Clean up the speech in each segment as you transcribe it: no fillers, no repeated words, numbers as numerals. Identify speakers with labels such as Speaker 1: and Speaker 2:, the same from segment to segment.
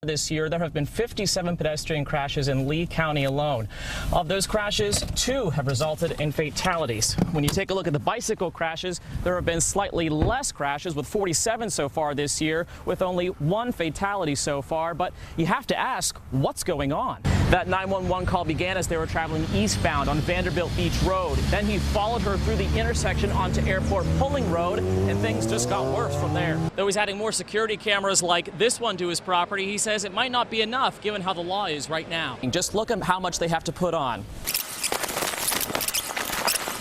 Speaker 1: This year, there have been 57 pedestrian crashes in Lee County alone. Of those crashes, 2 have resulted in fatalities. When you take a look at the bicycle crashes, there have been slightly less crashes, with 47 so far this year, with only 1 fatality so far. But you have to ask, what's going on? That 911 call began as they were traveling eastbound on Vanderbilt Beach Road. Then he followed her through the intersection onto Airport Pulling Road, and things just got worse from there. Though he's adding more security cameras like this one to his property, he says it might not be enough given how the law is right now. And just look at how much they have to put on.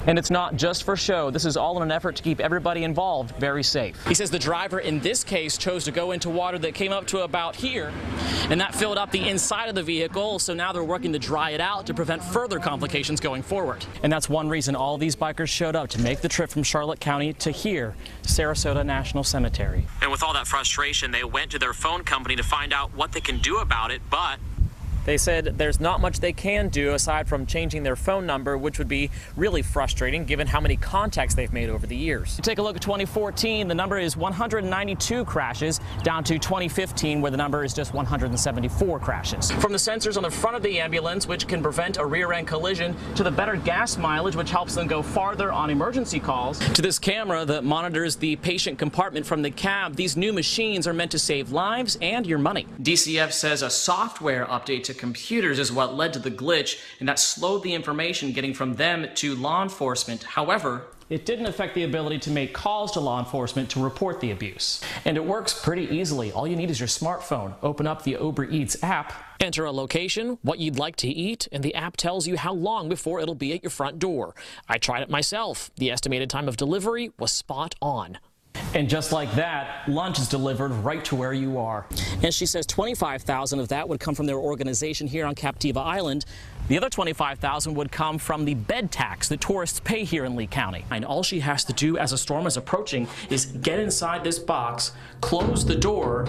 Speaker 1: And it's not just for show. This is all in an effort to keep everybody involved very safe. He says the driver in this case chose to go into water that came up to about here, and that filled up the inside of the vehicle, so now they're working to dry it out to prevent further complications going forward. And that's one reason all these bikers showed up to make the trip from Charlotte County to here, Sarasota National Cemetery. And with all that frustration, they went to their phone company to find out what they can do about it, but they said there's not much they can do aside from changing their phone number, which would be really frustrating given how many contacts they've made over the years. Take a look at 2014. The number is 192 crashes, down to 2015, where the number is just 174 crashes. From the sensors on the front of the ambulance, which can prevent a rear-end collision, to the better gas mileage, which helps them go farther on emergency calls, to this camera that monitors the patient compartment from the cab, these new machines are meant to save lives and your money. DCF says a software update to computers is what led to the glitch, and that slowed the information getting from them to law enforcement. However, it didn't affect the ability to make calls to law enforcement to report the abuse. And it works pretty easily. All you need is your smartphone. Open up the Uber Eats app, enter a location, what you'd like to eat, and the app tells you how long before it'll be at your front door. I tried it myself. The estimated time of delivery was spot on. And just like that, lunch is delivered right to where you are. And she says $25,000 of that would come from their organization here on Captiva Island. The other $25,000 would come from the bed tax that tourists pay here in Lee County. And all she has to do as a storm is approaching is get inside this box, close the door,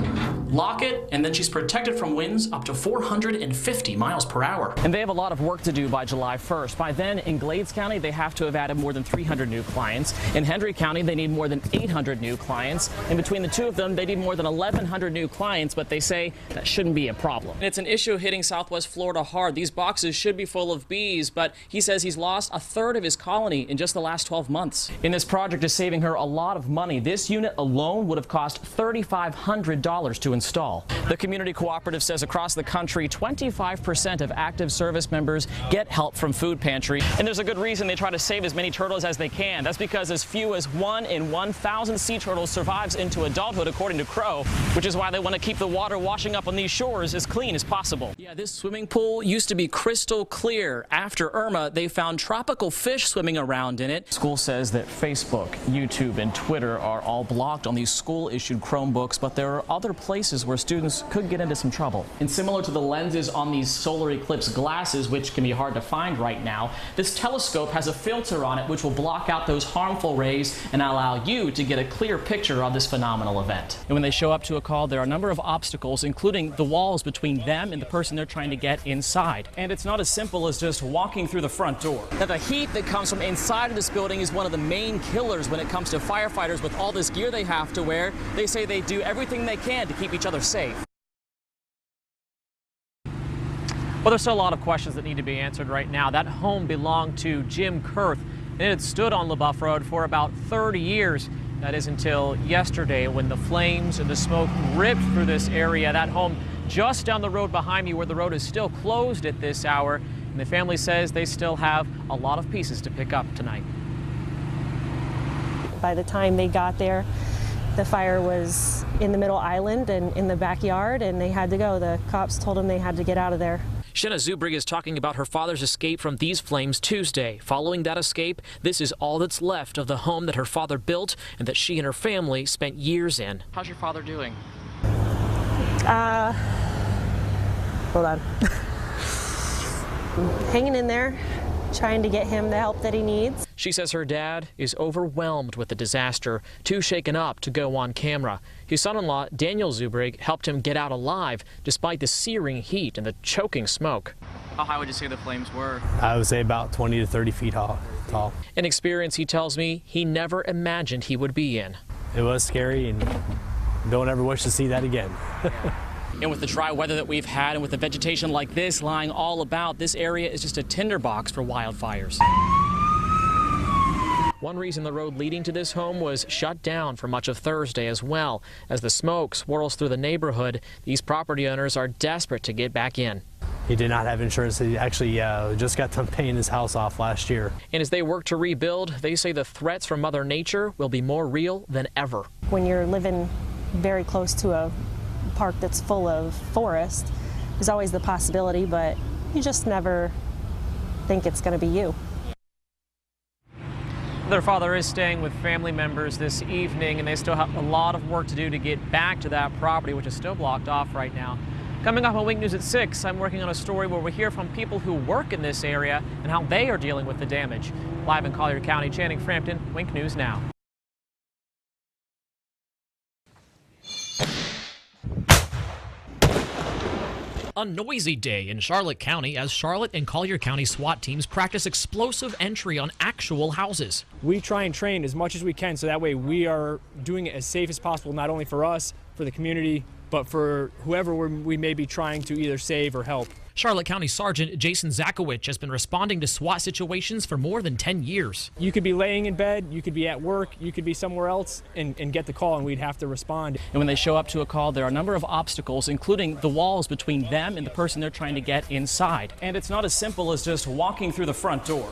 Speaker 1: lock it, and then she's protected from winds up to 450 miles per hour. And they have a lot of work to do by July 1st. By then, in Glades County, they have to have added more than 300 new clients. In Hendry County, they need more than 800 new clients. And between the two of them, they need more than 1,100 new clients, but they say that shouldn't be a problem. It's an issue hitting Southwest Florida hard. These boxes should be full of bees, but he says he's lost a third of his colony in just the last 12 months. And this project is saving her a lot of money. This unit alone would have cost $3,500 to install. The community cooperative says across the country, 25% of active service members get help from food pantry. And there's a good reason they try to save as many turtles as they can. That's because as few as 1 in 1,000 sea turtles survives into adulthood, according to Crow, which is why they want to keep the water washing up on these shores as clean as possible. Yeah, this swimming pool used to be crystal clear. After Irma, they found tropical fish swimming around in it. School says that Facebook, YouTube, and Twitter are all blocked on these school-issued Chromebooks, but there are other places where students could get into some trouble. And similar to the lenses on these solar eclipse glasses, which can be hard to find right now, this telescope has a filter on it which will block out those harmful rays and allow you to get a clear picture of this phenomenal event. And when they show up to a call, there are a number of obstacles, including the walls between them and the person they're trying to get inside. And it's not as simple as just walking through the front door. Now, the heat that comes from inside of this building is one of the main killers when it comes to firefighters with all this gear they have to wear. They say they do everything they can to keep each other safe.
Speaker 2: Well, there's still a lot of questions that need to be answered right now. That home belonged to Jim Kurth, and it had stood on LaBeouf Road for about 30 years. That is until yesterday when the flames and the smoke ripped through this area. That home just down the road behind me, where the road is still closed at this hour. And the family says they still have a lot of pieces to pick up tonight.
Speaker 3: By the time they got there, the fire was in the middle island and in the backyard, and they had to go. The cops told them they had to get out of there.
Speaker 2: Shenna Zubrig is talking about her father's escape from these flames Tuesday. Following that escape, this is all that's left of the home that her father built and that she and her family spent years in. How's your father doing?
Speaker 3: Hold on. Hanging in there, trying to get him the help that he needs.
Speaker 2: She says her dad is overwhelmed with the disaster, too shaken up to go on camera. His son-in-law, Daniel Zubrig, helped him get out alive despite the searing heat and the choking smoke. How high would you say the flames were?
Speaker 4: I would say about 20 to 30 feet tall.
Speaker 2: An experience, he tells me, he never imagined he would be in.
Speaker 4: It was scary, and don't ever wish to see that again.
Speaker 1: And with the dry weather that we've had and with the vegetation like this lying all about, this area is just a tinderbox for wildfires. One reason the road leading to this home was shut down for much of Thursday as well. As the smoke swirls through the neighborhood, these property owners are desperate to get back in.
Speaker 4: He did not have insurance. He actually just got done paying his house off last year.
Speaker 1: And as they work to rebuild, they say the threats from Mother Nature will be more real than ever.
Speaker 3: When you're living very close to a park that's full of forest, there's always the possibility, but you just never think it's going to be you.
Speaker 2: Their father is staying with family members this evening, and they still have a lot of work to do to get back to that property, which is still blocked off right now. Coming up on Wink News at 6, I'm working on a story where we hear from people who work in this area and how they are dealing with the damage. Live in Collier County, Channing Frampton, Wink News Now.
Speaker 5: A noisy day in Charlotte County as Charlotte and Collier County SWAT teams practice explosive entry on actual houses.
Speaker 6: We try and train as much as we can so that way we are doing it as safe as possible, not only for us, for the community, but for whoever we may be trying to either save or help.
Speaker 5: Charlotte County Sergeant Jason Zakowicz has been responding to SWAT situations for more than 10 years.
Speaker 6: You could be laying in bed, you could be at work, you could be somewhere else and get the call, and we'd have to respond.
Speaker 1: And when they show up to a call, there are a number of obstacles, including the walls between them and the person they're trying to get inside. And it's not as simple as just walking through the front door.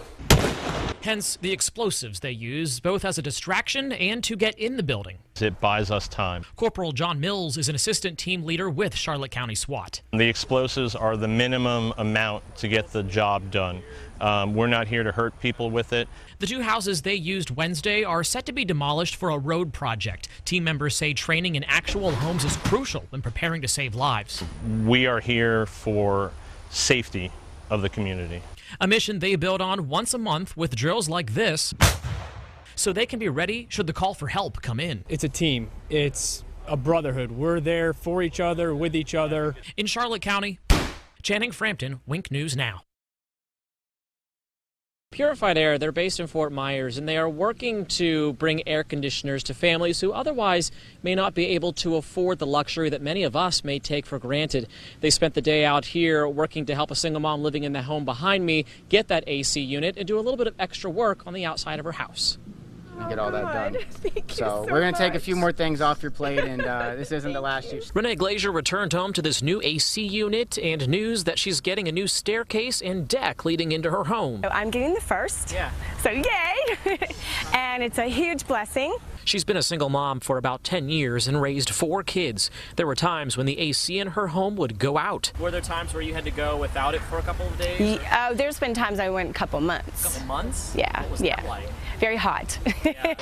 Speaker 5: Hence the explosives they use, both as a distraction and to get in the building.
Speaker 7: It buys us time.
Speaker 5: Corporal John Mills is an assistant team leader with Charlotte County SWAT.
Speaker 7: The explosives are the minimum amount to get the job done. We're not here to hurt people with it.
Speaker 5: The two houses they used Wednesday are set to be demolished for a road project. Team members say training in actual homes is crucial when preparing to save lives.
Speaker 7: We are here for safety of the community.
Speaker 5: A mission they build on once a month with drills like this, so they can be ready should the call for help come in.
Speaker 6: It's a team. It's a brotherhood. We're there for each other, with each other.
Speaker 5: In Charlotte County, Channing Frampton, Wink News Now.
Speaker 1: Purified Air, they're based in Fort Myers, and they are working to bring air conditioners to families who otherwise may not be able to afford the luxury that many of us may take for granted. They spent the day out here working to help a single mom living in the home behind me get that AC unit and do a little bit of extra work on the outside of her house.
Speaker 8: And get all that done. So we're going to take a few more things off your plate, and this isn't the last year.
Speaker 5: Renee Glazier returned home to this new AC unit and news that she's getting a new staircase and deck leading into her home.
Speaker 9: So I'm getting the first. Yeah. So yay! And it's a huge blessing.
Speaker 5: She's been a single mom for about 10 years and raised 4 kids. There were times when the AC in her home would go out.
Speaker 1: Were there times where you had to go without it for a couple of days?
Speaker 9: There's been times I went a couple months.
Speaker 1: A couple months?
Speaker 9: Yeah.
Speaker 1: What was that like?
Speaker 9: Very hot.
Speaker 1: Yeah.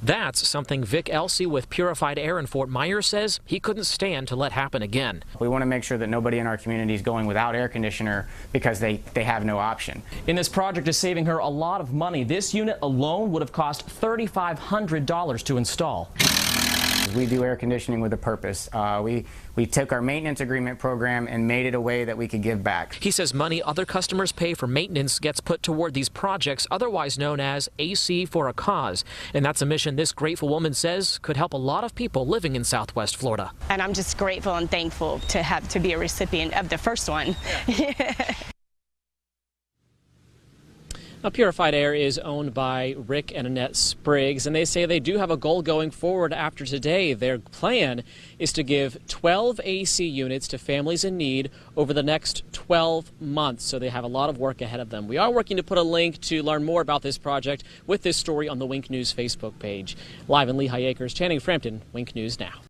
Speaker 5: That's something Vic Elsey with Purified Air in Fort Myers says he couldn't stand to let happen again.
Speaker 8: We want to make sure that nobody in our community is going without air conditioner because they have no option.
Speaker 1: And this project is saving her a lot of money. This unit alone would have cost $3,500 to install.
Speaker 8: We do air conditioning with a purpose. We took our maintenance agreement program and made it a way that we could give back.
Speaker 5: He says money other customers pay for maintenance gets put toward these projects, otherwise known as AC for a Cause. And that's a mission this grateful woman says could help a lot of people living in Southwest Florida.
Speaker 9: And I'm just grateful and thankful to be a recipient of the first one. Yeah.
Speaker 1: Now, Purified Air is owned by Rick and Annette Spriggs, and they say they do have a goal going forward after today. Their plan is to give 12 AC units to families in need over the next 12 months, so they have a lot of work ahead of them. We are working to put a link to learn more about this project with this story on the Wink News Facebook page. Live in Lehigh Acres, Channing Frampton, Wink News Now.